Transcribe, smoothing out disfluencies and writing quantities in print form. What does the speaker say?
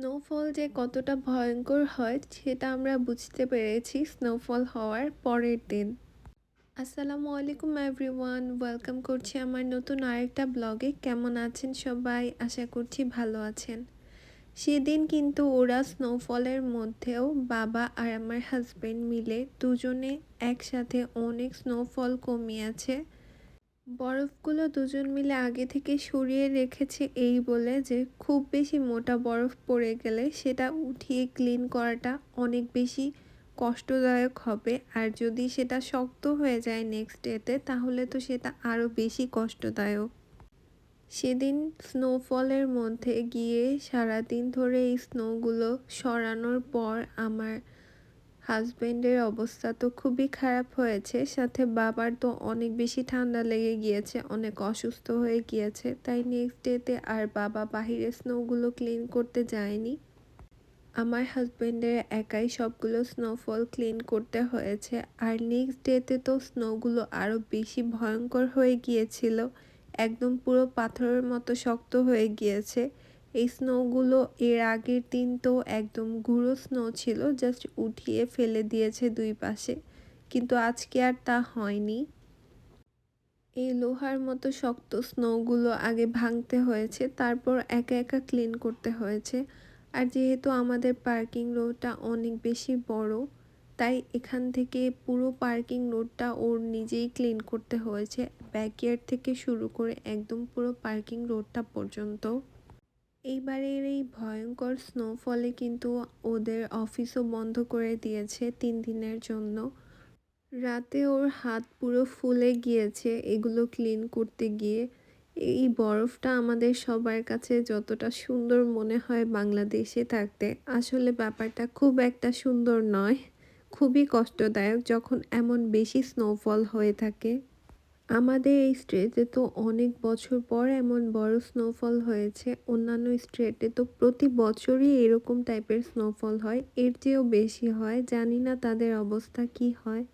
Snowfall যে কতটা ভয়ঙ্কর হয় সেটা আমরা বুঝতে পেরেছি স্নোফল হওয়ার পরের দিন। আসসালামু আলাইকুম এভরিওয়ান, ওয়েলকাম করছি আমার নতুন আরেকটা ব্লগে। কেমন আছেন সবাই? আশা করছি ভালো আছেন। সেদিন কিন্তু ওরা স্নোফলের মধ্যেও বাবা আর আমার হাজবেন্ড মিলে দুজনে একসাথে অনেক স্নোফল কমিয়েছে। বরফগুলো দুজন মিলে আগে থেকে সরিয়ে রেখেছে এই বলে যে খুব বেশি মোটা বরফ পড়ে গেলে সেটা উঠিয়ে ক্লিন করাটা অনেক বেশি কষ্টদায়ক হবে, আর যদি সেটা শক্ত হয়ে যায় নেক্সট ডেতে তাহলে তো সেটা আরও বেশি কষ্টদায়ক। সেদিন স্নোফলের মধ্যে গিয়ে সারাদিন ধরে এই স্নোগুলো সরানোর পর আমার হাজবেন্ডের অবস্থা তো খুবই খারাপ হয়েছে, সাথে বাবার তো অনেক বেশি ঠান্ডা লেগে গিয়েছে, অনেক অসুস্থ হয়ে গিয়েছে। তাই নেক্সট ডেতে আর বাবা বাহিরে স্নোগুলো ক্লিন করতে যায়নি। আমার হাজবেন্ডের একাই সবগুলো স্নোফল ক্লিন করতে হয়েছে। আর নেক্সট ডেতে তো স্নোগুলো আরও বেশি ভয়ঙ্কর হয়ে গিয়েছিল, একদম পুরো পাথরের মতো শক্ত হয়ে গিয়েছে। এই স্নোগুলো এর আগের দিন তো একদম গুঁড়ো স্নো ছিল, জাস্ট উঠিয়ে ফেলে দিয়েছে দুই পাশে, কিন্তু আজকে আর তা হয়নি। এই লোহার মতো শক্ত স্নোগুলো আগে ভাঙতে হয়েছে, তারপর একা একা ক্লিন করতে হয়েছে। আর যেহেতু আমাদের পার্কিং রোডটা অনেক বেশি বড়, তাই এখান থেকে পুরো পার্কিং রোডটা ওর নিজেই ক্লিন করতে হয়েছে, ব্যাকইয়ার্ড থেকে শুরু করে একদম পুরো পার্কিং রোডটা পর্যন্ত। এইবারের এই ভয়ঙ্কর স্নোফলে কিন্তু ওদের অফিসও বন্ধ করে দিয়েছে 3 দিনের জন্য। রাতে ওর হাত পুরো ফুলে গিয়েছে এগুলো ক্লিন করতে গিয়ে। এই বরফটা আমাদের সবার কাছে যতটা সুন্দর মনে হয় বাংলাদেশে থাকতে, আসলে ব্যাপারটা খুব একটা সুন্দর নয়, খুবই কষ্টদায়ক যখন এমন বেশি স্নোফল হয়ে থাকে। আমাদের এই স্টেটে তো অনেক বছর পর এমন বড় স্নোফল হয়েছে, অন্যান্য স্টেটে তো প্রতি বছরই এরকম টাইপের স্নোফল হয়, এর চেয়েও বেশি হয়। জানি না তাদের অবস্থা কি হয়।